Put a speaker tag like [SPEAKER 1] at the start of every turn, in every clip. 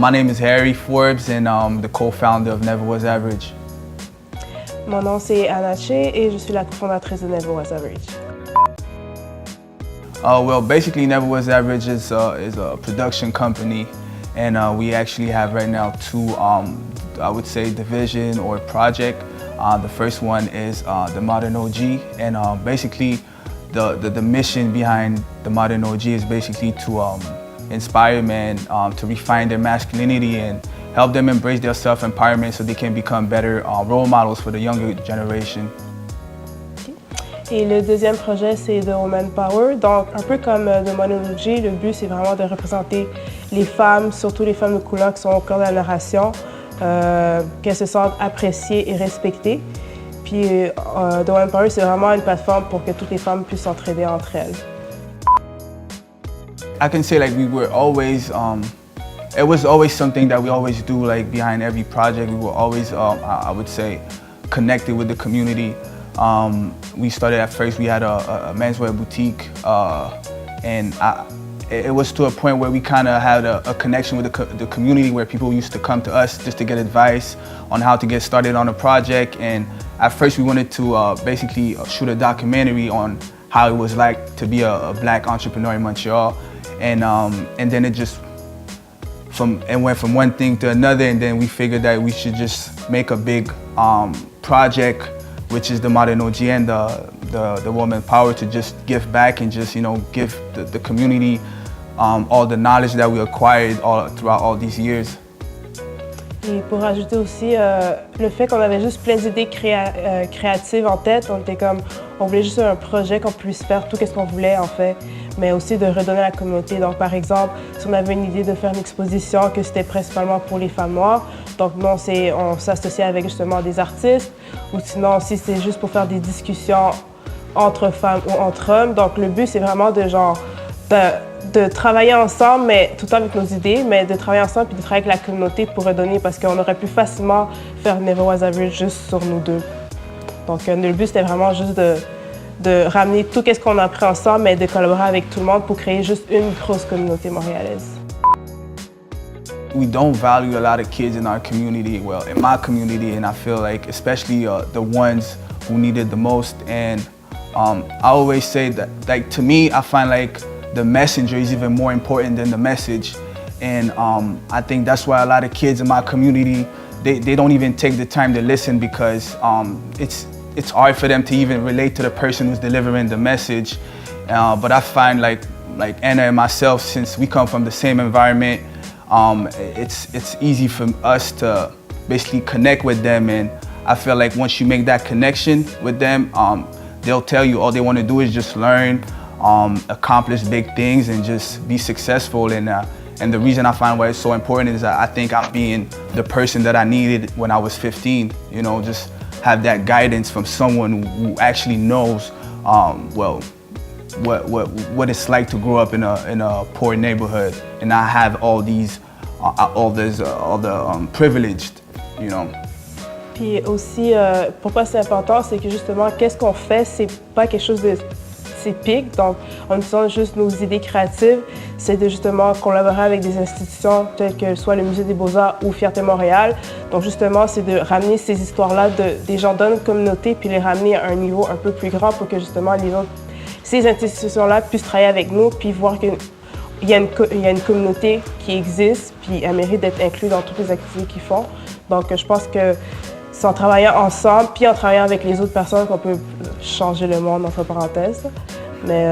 [SPEAKER 1] My name is Harry Forbes and I'm the co-founder of Never Was Average.
[SPEAKER 2] Mon nom c'est Hanna Che et je suis la cofondatrice de Never Was Average.
[SPEAKER 1] Well, basically Never Was Average is a production company, and we actually have right now two, I would say, division or project. The first one is the Modern OG, and basically the mission behind the Modern OG is basically to inspire men to refine their masculinity and help them embrace their self-empowerment so they can become better role models for the younger generation.
[SPEAKER 2] Et le deuxième projet, c'est The Woman Power. Donc, un peu comme The Monology, le but, c'est vraiment de représenter les femmes, surtout les femmes de couleur qui sont au cœur de la narration, qu'elles se sentent appréciées et respectées. Puis, The Woman Power, c'est vraiment une plateforme pour que toutes les femmes puissent s'entraider entre elles.
[SPEAKER 1] I can say like we were always, it was always something that we always do, like behind every project. We were always, I would say, connected with the community. We started at first, we had a menswear boutique, and it was to a point where we kind of had a connection with the community where people used to come to us just to get advice on how to get started on a project. And at first we wanted to basically shoot a documentary on how it was like to be a black entrepreneur in Montreal. And then it just went from one thing to another, and then we figured that we should just make a big project, which is the Modern OG and the Woman Power, to just give back and just, you know, give the community all the knowledge that we acquired throughout all these years.
[SPEAKER 2] Et pour rajouter aussi le fait qu'on avait juste plein d'idées créatives en tête, on voulait juste un projet qu'on puisse faire tout ce qu'on voulait en fait, mais aussi de redonner à la communauté. Donc par exemple, si on avait une idée de faire une exposition que c'était principalement pour les femmes noires, donc nous on s'associait avec justement des artistes, ou sinon si c'est juste pour faire des discussions entre femmes ou entre hommes. Donc le but c'est vraiment de travailler ensemble, mais tout le temps avec nos idées, mais de travailler ensemble puis de travailler avec la communauté pour redonner, parce qu'on aurait pu facilement faire Never Was Average juste sur nous deux. Donc le but c'était vraiment juste de ramener tout ce qu'on a appris ensemble, mais de collaborer avec tout le monde pour créer juste une grosse communauté montréalaise.
[SPEAKER 1] We don't value a lot of kids in our community, well, in my community, and I feel like especially the ones who need it the most. And I always say that, like, to me, I find like the messenger is even more important than the message. And I think that's why a lot of kids in my community, they don't even take the time to listen, because it's hard for them to even relate to the person who's delivering the message. But I find like Anna and myself, since we come from the same environment, it's easy for us to basically connect with them. And I feel like once you make that connection with them, they'll tell you all they want to do is just learn, accomplish big things, and just be successful. And the reason I find why it's so important is that I think I'm being the person that I needed when I was 15. You know, just have that guidance from someone who actually knows, well, what it's like to grow up in a poor neighborhood and not have all the privileged, you know.
[SPEAKER 2] Puis aussi, pourquoi c'est important, c'est que justement, qu'est-ce qu'on fait, c'est pas quelque chose de typique. Donc, en utilisant juste nos idées créatives, c'est de justement collaborer avec des institutions telles que soit le Musée des Beaux-Arts ou Fierté Montréal. Donc, justement, c'est de ramener ces histoires-là des gens de notre communauté, puis les ramener à un niveau un peu plus grand pour que justement ces institutions-là puissent travailler avec nous, puis voir qu'il y a une communauté qui existe, puis elle mérite d'être inclue dans toutes les activités qu'ils font. Donc, je pense que c'est en travaillant ensemble, puis en travaillant avec les autres personnes qu'on peut changer le monde, entre parenthèses. Mais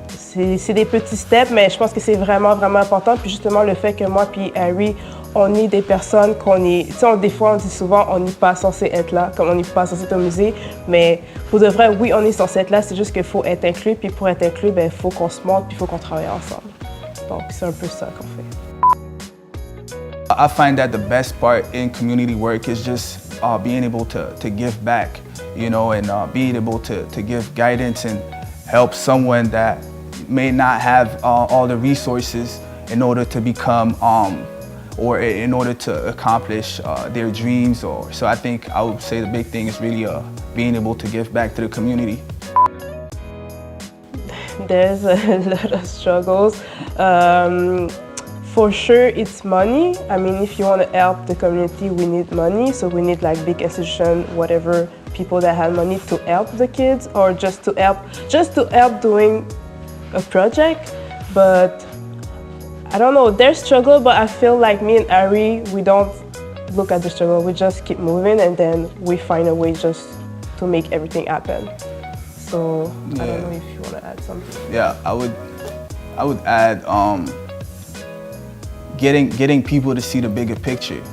[SPEAKER 2] c'est des petits steps, mais je pense que c'est vraiment, vraiment important. Puis justement, le fait que moi puis Harry, on est des personnes tu sais, des fois, on dit souvent, on n'est pas censé être là, comme on n'est pas censé être au musée. Mais pour de vrai, oui, on est censé être là, c'est juste qu'il faut être inclus. Puis pour être inclus, il faut qu'on se montre, puis il faut qu'on travaille ensemble. Donc, c'est un peu ça qu'on fait.
[SPEAKER 1] I find that the best part in community work is just being able to give back, you know, and being able to give guidance and help someone that may not have all the resources in order to become or in order to accomplish their dreams. So I think I would say the big thing is really being able to give back to the community.
[SPEAKER 2] There's a lot of struggles. For sure, it's money. I mean, if you want to help the community, we need money. So we need like big institutions, whatever, people that have money to help the kids, or just to help doing a project. But I don't know, there's struggle, but I feel like me and Harry, we don't look at the struggle. We just keep moving, and then we find a way just to make everything happen. So I don't know if you want to add something.
[SPEAKER 1] Yeah, I would add getting people to see the bigger picture.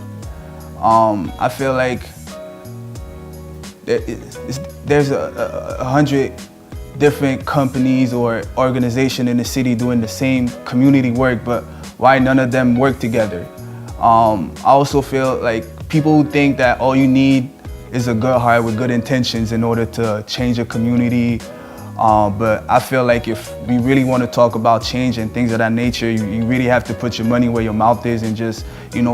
[SPEAKER 1] I feel like there's 100 different companies or organizations in the city doing the same community work, but why none of them work together? I also feel like people who think that all you need is a good heart with good intentions in order to change a community. But I feel like if we really want to talk about change and things of that nature, you really have to put your money where your mouth is and just,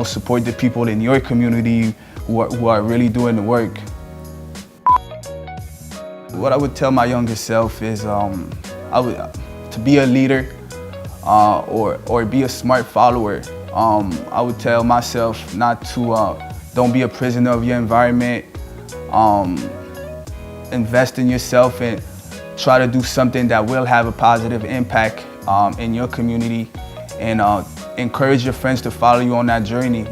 [SPEAKER 1] support the people in your community who are really doing the work. What I would tell my younger self is to be a leader or be a smart follower. I would tell myself don't be a prisoner of your environment. Invest in yourself and try to do something that will have a positive impact in your community, and encourage your friends to follow you on that journey.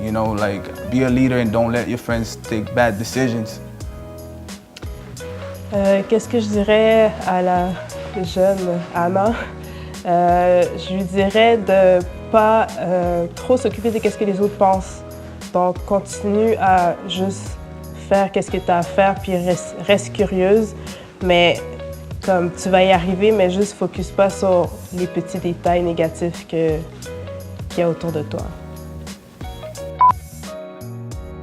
[SPEAKER 1] Be a leader and don't let your friends take bad decisions.
[SPEAKER 2] Qu'est-ce que je dirais à la jeune Anna? Je lui dirais de pas trop s'occuper de ce que les autres pensent. Donc, continue à juste faire ce que tu as à faire, puis reste curieuse. Mais comme tu vas y arriver, mais juste focus pas sur les petits détails négatifs qu'il y a autour de toi.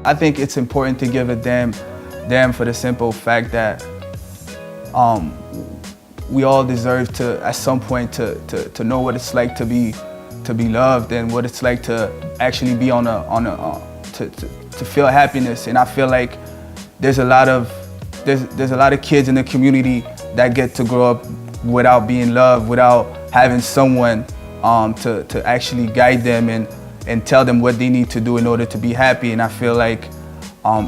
[SPEAKER 1] I think it's important to give a damn for the simple fact that we all deserve to, at some point, to know what it's like to be loved and what it's like to actually be to feel happiness. And I feel like there's a lot of kids in the community that get to grow up without being loved, without having someone to actually guide them and tell them what they need to do in order to be happy. And I feel like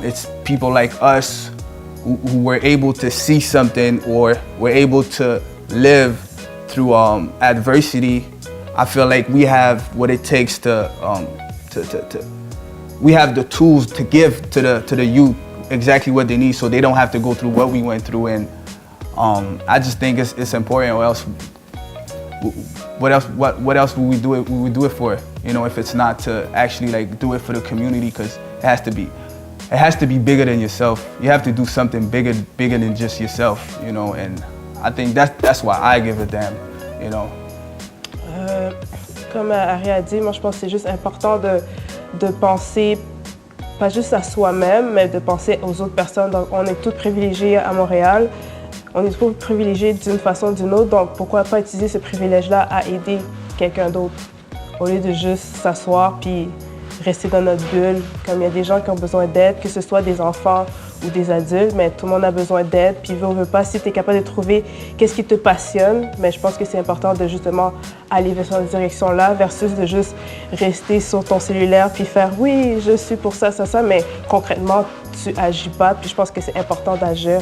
[SPEAKER 1] it's people like us who were able to see something or were able to live through adversity. I feel like we have what it takes we have the tools to give to the youth exactly what they need, so they don't have to go through what we went through. And I just think it's important. Or else, what else would we do it? We would do it for? If it's not to actually do it for the community, because it has to be bigger than yourself. You have to do something bigger than just yourself. And I think that's why I give a damn.
[SPEAKER 2] Comme Harry a dit, moi je pense que c'est juste important de penser pas juste à soi-même, mais de penser aux autres personnes. Donc, on est tous privilégiés à Montréal. On est tous privilégiés d'une façon ou d'une autre. Donc, pourquoi pas utiliser ce privilège-là à aider quelqu'un d'autre au lieu de juste s'asseoir puis rester dans notre bulle. Comme il y a des gens qui ont besoin d'aide, que ce soit des enfants ou des adultes, mais tout le monde a besoin d'aide. Puis, veut pas, si tu es capable de trouver qu'est-ce qui te passionne, mais je pense que c'est important de justement aller vers cette direction-là versus de juste rester sur ton cellulaire puis faire « oui, je suis pour ça, mais concrètement, tu agis pas. Puis je pense que c'est important d'agir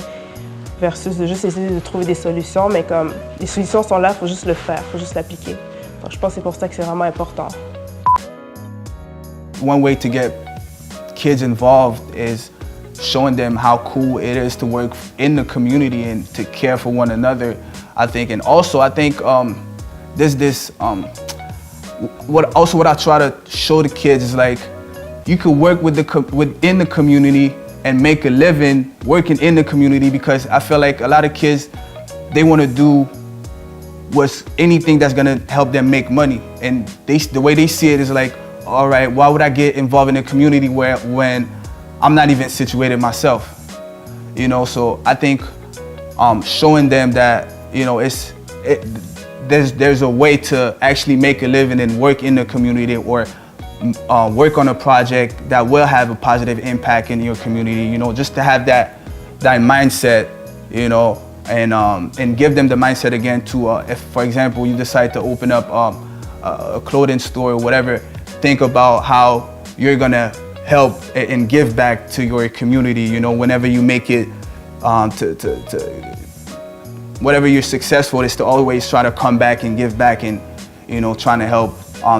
[SPEAKER 2] versus de juste essayer de trouver des solutions, mais comme les solutions sont là, il faut juste le faire, il faut juste l'appliquer. Donc je pense que c'est pour ça que c'est vraiment important.
[SPEAKER 1] One way to get kids involved is showing them how cool it is to work in the community and to care for one another, I think. And also, I think what I try to show the kids is you could work within the community and make a living working in the community, because I feel like a lot of kids, they want to do anything that's gonna help them make money. And the way they see it is all right, why would I get involved in a community when I'm not even situated myself? So I think showing them that there's a way to actually make a living and work in the community, or work on a project that will have a positive impact in your community. Just to have that mindset, and give them the mindset again to if, for example, you decide to open up a clothing store or whatever, think about how you're gonna help and give back to your community. You know, whenever you make it whatever you're successful, is to always try to come back and give back and, you know, trying to help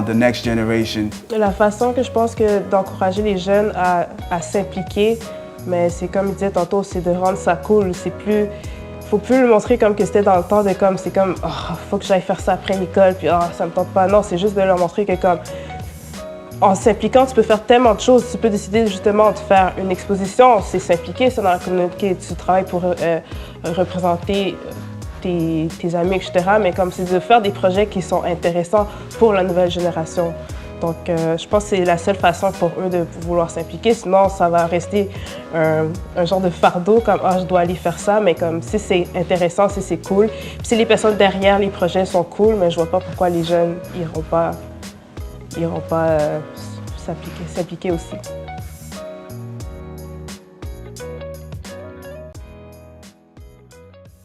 [SPEAKER 1] the next generation.
[SPEAKER 2] La façon que je pense que d'encourager les jeunes à s'impliquer, mais c'est comme je disais tantôt, c'est de rendre ça cool. C'est plus, faut plus le montrer comme que c'était dans le temps de comme, c'est comme, oh, faut que j'aille faire ça après l'école, puis oh, ça me tente pas. Non, c'est juste de leur montrer que comme, en s'impliquant, tu peux faire tellement de choses. Tu peux décider justement de faire une exposition, c'est s'impliquer, c'est dans la communauté, tu travailles pour représenter tes amis, etc. Mais comme c'est de faire des projets qui sont intéressants pour la nouvelle génération. Donc, je pense que c'est la seule façon pour eux de vouloir s'impliquer. Sinon, ça va rester un genre de fardeau, comme « Ah, je dois aller faire ça », mais comme si c'est intéressant, si c'est cool. Puis si les personnes derrière les projets sont cool, mais je vois pas pourquoi les jeunes n'iront pas s'appliquer aussi.